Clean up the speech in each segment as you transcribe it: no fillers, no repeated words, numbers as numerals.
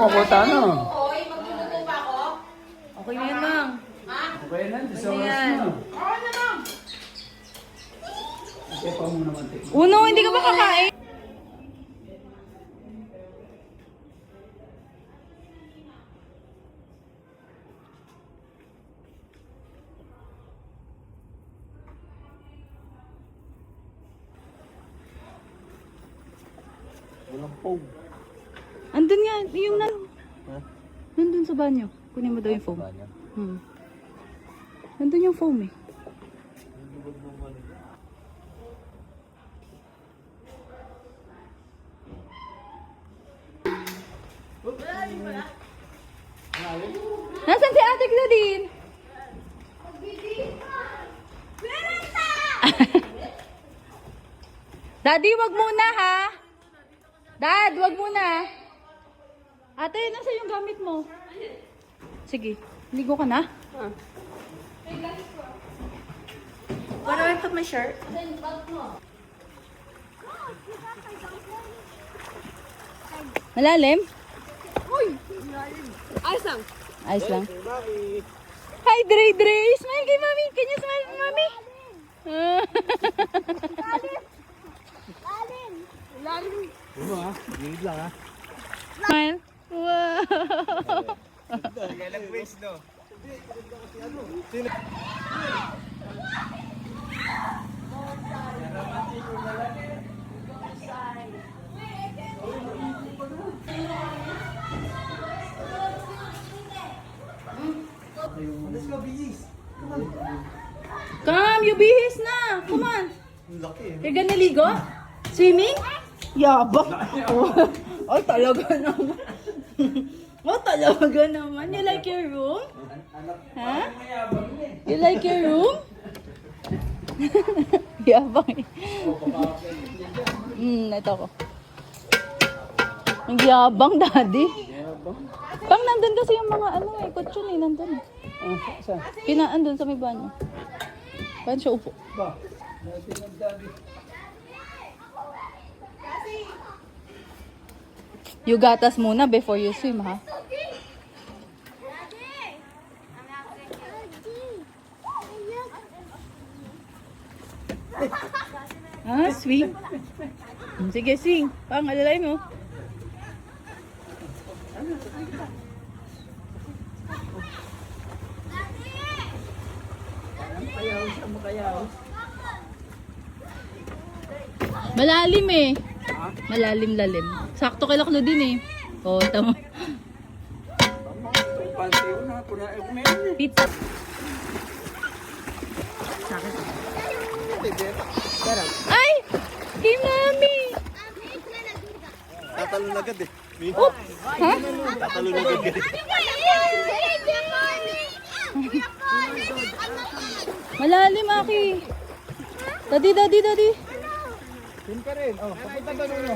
kukuta no. Oy, magluluto pa ako. Okay na yan, Mang. Okay na, di sa oras Ayan. na. Oo naman. Okay pa muna mantik. Uno, hindi ka ba kakain? Walang phone. Andun nga, yung na... Ha? Nandun sa banyo. Kunin mo daw yung foam. Nandun yung foam eh. Nasaan si Ate Claudine? Daddy, wag muna ha. Dad, wag muna. Ate, nasa yung gamit mo? Sige, ligo ka na. Where do I put my shirt? Malalim? Ayos lang. Ayos lang. Hi, Dre Dre! Smile kay Mami! Can you smile kay Mami? Ano ha? Gilid lang ha? Smile. Wow! Nag-waste no? Let's go, bihis. Come, you bihis na! Come on! Laki eh. You're gonna ligo? Swimming? Yabang! Oh, talaga naman. Oh, talaga naman. You like your room? Ha? You like your room? Yabang eh. Ito ko. Ang yabang, daddy. Pang nandun kasi yung mga ano eh, kutsyon eh, nandun. Saan? Andun sa may banyo. Paano siya upo? Ba? Dati nagdadi. You gatas muna before you swim, ha? Swim. Sige, swing. Pang, alalay mo. Makayaw siya, makayaw. Malalim eh. Malalim-lalim. Sakto kay Laklo din eh. Oo, tama. Pansiyo na, kumain eh. Pizza. Sakit. Ay! Kay Mami! Tatalon agad eh. Oops! Ha? Tatalon agad eh. Malalim, Aki. Daddy, daddy, daddy. Yun pa rin. Oh, pakita ba nyo?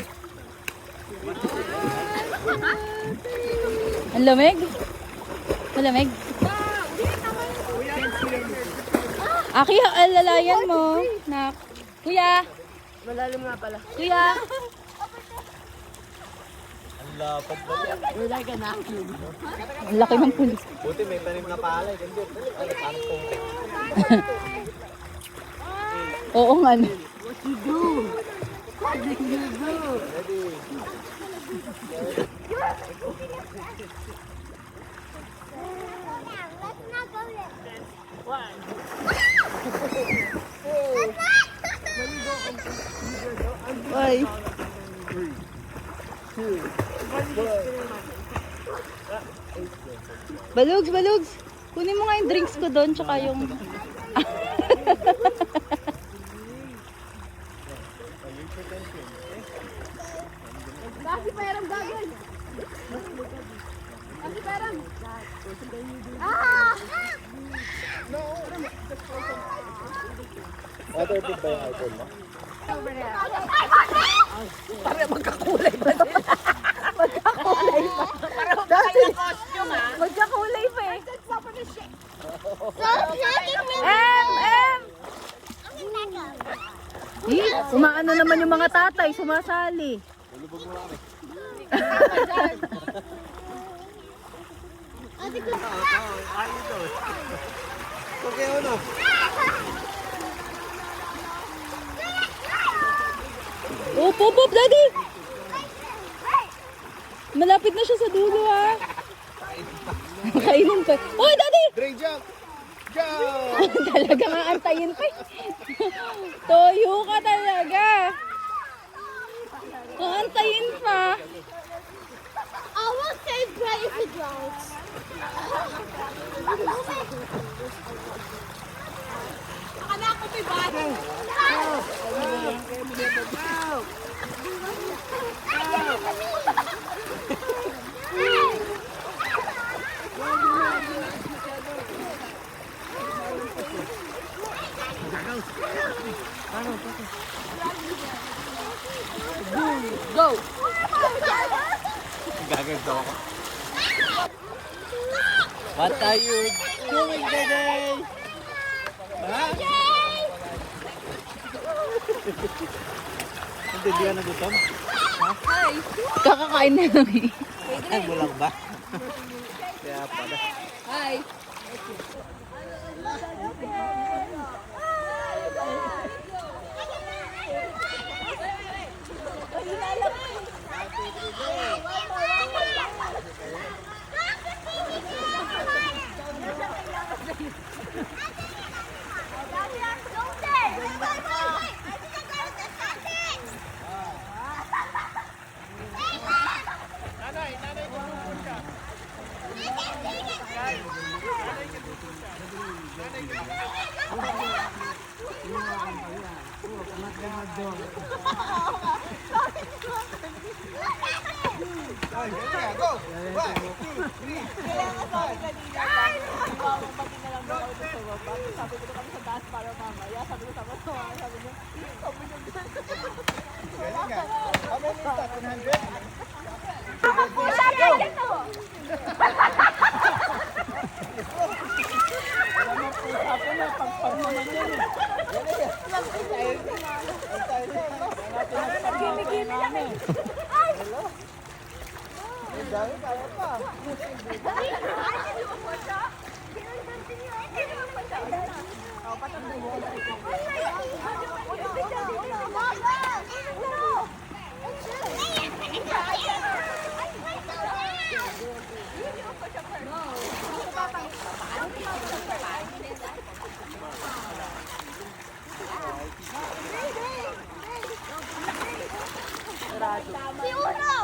Ang lamig? Malamig? Aki, alalayan mo. Nak. Kuya. Malalim nga pala. Kuya. Ang lapad ba yan? Wala ka na. Ang laki ng pulis. Buti may tanim na palay. Ganda. Ano, parang pungkit. Oo nga. No. What you do? What did you do? Ready? Ay. Balugs, balugs. Kunin mo nga yung drinks ko doon, tsaka yung... Kasi perang gagawin. Kasi perang. Ah! Waterproof ba yung iPhone mo? Para magkakulay pa din. Magkakulay pa. Para magkakulay costume ha. Magkakulay pa eh. Umaano naman yung mga tatay, sumasali. Lubog mo kami. Okay, ano? Oh, pop, pop, daddy! Malapit na siya sa dulo, ha? Kainin pa. Oh, daddy! Drink jump! Jump! Talaga nga antayin pa. Toyo ka talaga. Antayin pa. I will save Bray if it drowns. Akala ko may bago. Go! Gaganto ako. What are you doing today? Ha? Hindi, di ka nagutom? Kakakain na lang eh. Ay, bulang ba? Kaya pala. Hi! Si Uno!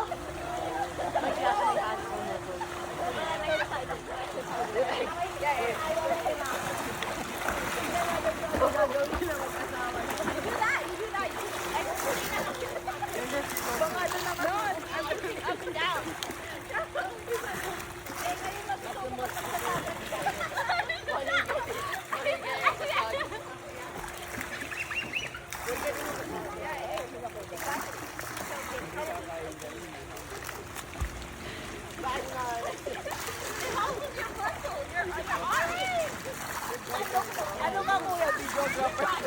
Ano ka kuya, videographer?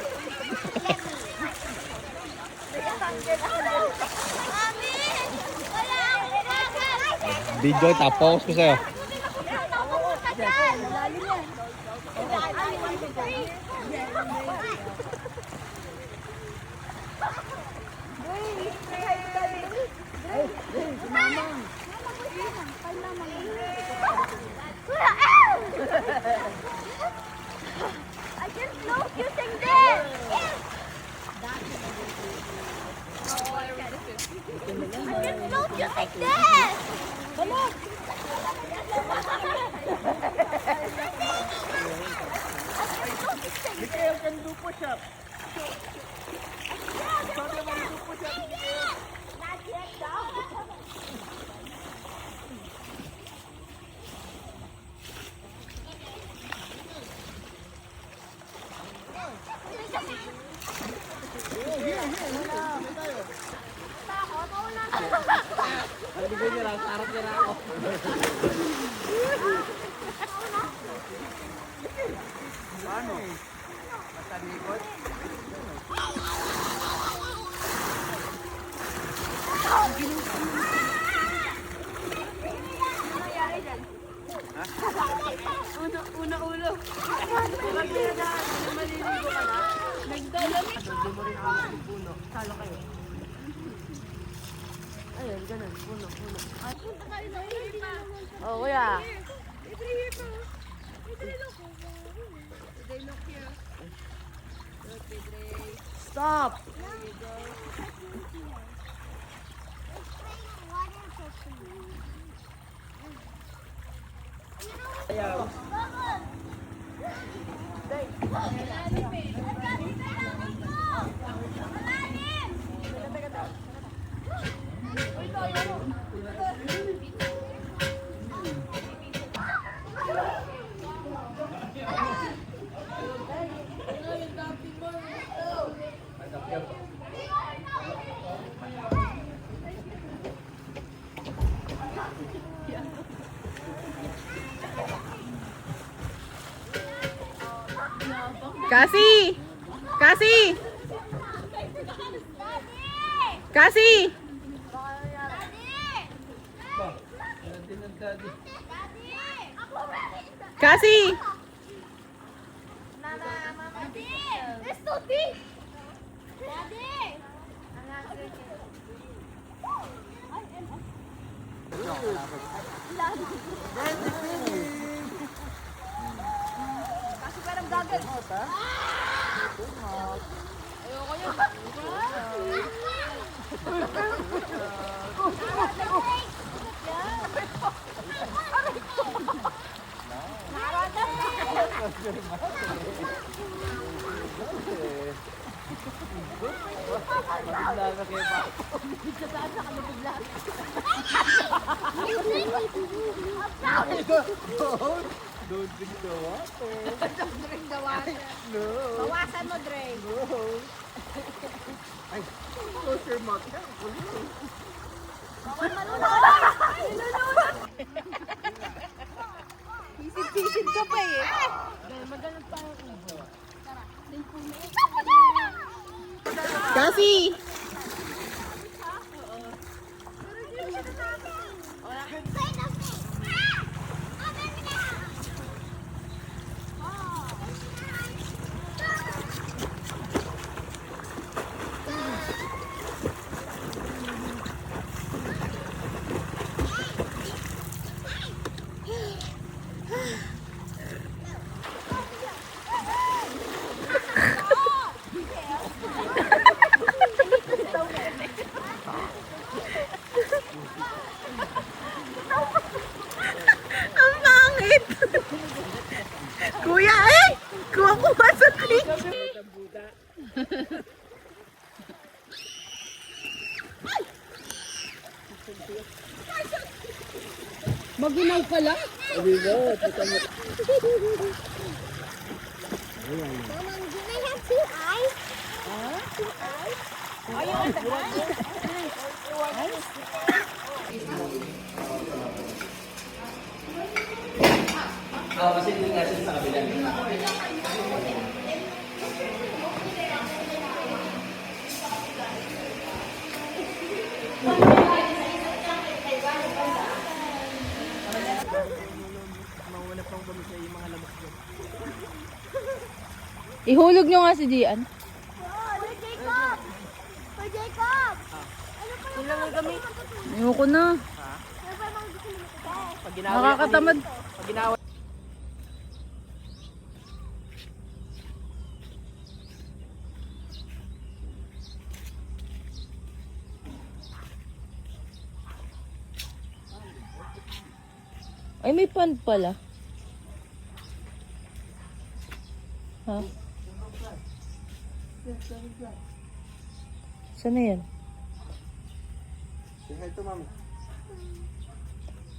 Mami! Wala! Video, tapos ko sa'yo. Nakuha dyan! I can float using this! I can float using this! Come on! Mikael can do push-up. Not yet, though. Bigay niya lang, sarap niya na ako. Paano? Basta likod? Ano nangyari dyan? Salo kayo. Ayun, ganun. Puno. Oh, kuya. Stop! Cassie! Cassie! Cassie! Cassie! It's so deep. Daddy. Kasi parang gagal. Ayoko yun. Don't drink the water. Drink the water. No. Bawasan mo, Dre. No. Ay, close your mouth. Bawal malunod. Pisit-pisit ka pa eh. Magalang tayo. Cassie! Ang pangit! Kuya eh! Kuha-kuha sa clip! Maginaw ka lang? Sabi mo, puta mo. Mama, do they have two eyes? Two eyes? Kasi yung nga siya sa kabila. Mawala pang gamit sa mga lamok dyan. Ihulog nyo nga si Gian. Where's Jacob? Where's Jacob? Ano pa yung mga gamit? Ayoko na. Ano pa yung mga gusto mo? Pag ginawa Nakakatamad. Pag ginawa. Ay, may pond pala. Ha? Saan na yan? Say hi to mami.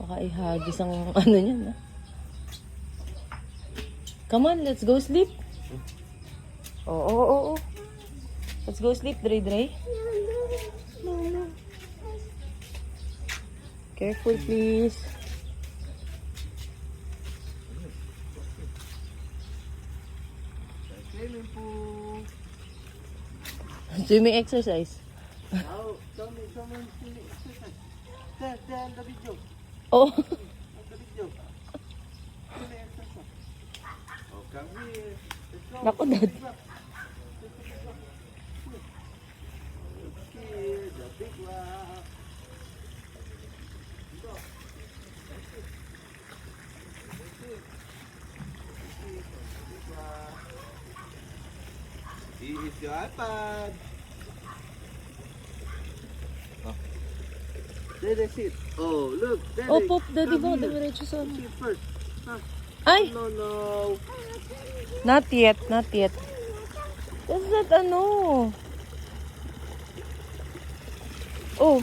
Baka ihagis ang ano niyan, ha? Come on, let's go sleep. Oo. Let's go sleep, Dre. Careful, please. Swimming pool. Swimming exercise. Now, show me swimming exercise. Tell the video. Oh. The video. Swimming exercise. Oh, come here. Let's go. Naku, Dad. here, the big rock. Here is your iPad. Dede, sit. Oh, look. Dede, Oh, Pop, Daddy come mo, here. dumiretso sa ano. Sit first. Huh? Ay! No, no. Not yet, not yet. What's that ano? Oh.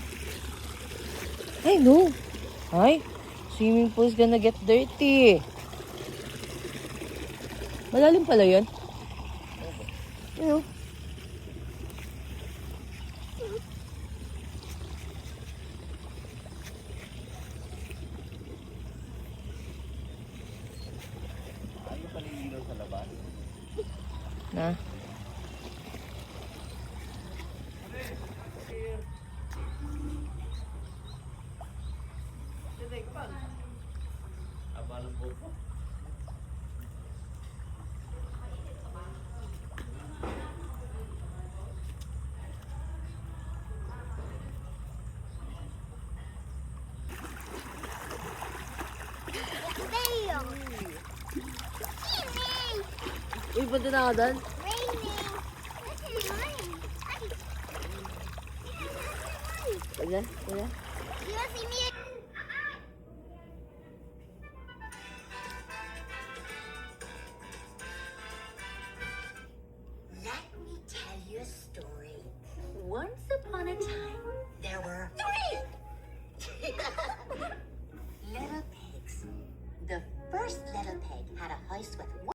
I know. Ay, swimming pool is gonna get dirty. Malalim pala yun. You know. Ano paliligaw sa labas? Na. Abalang po po. There. Uy, punta na ako doon. Raining. Wala, wala. You want to see me? Let me tell you a story. Once upon a time, there were 3 little pigs. The first little pig had a house with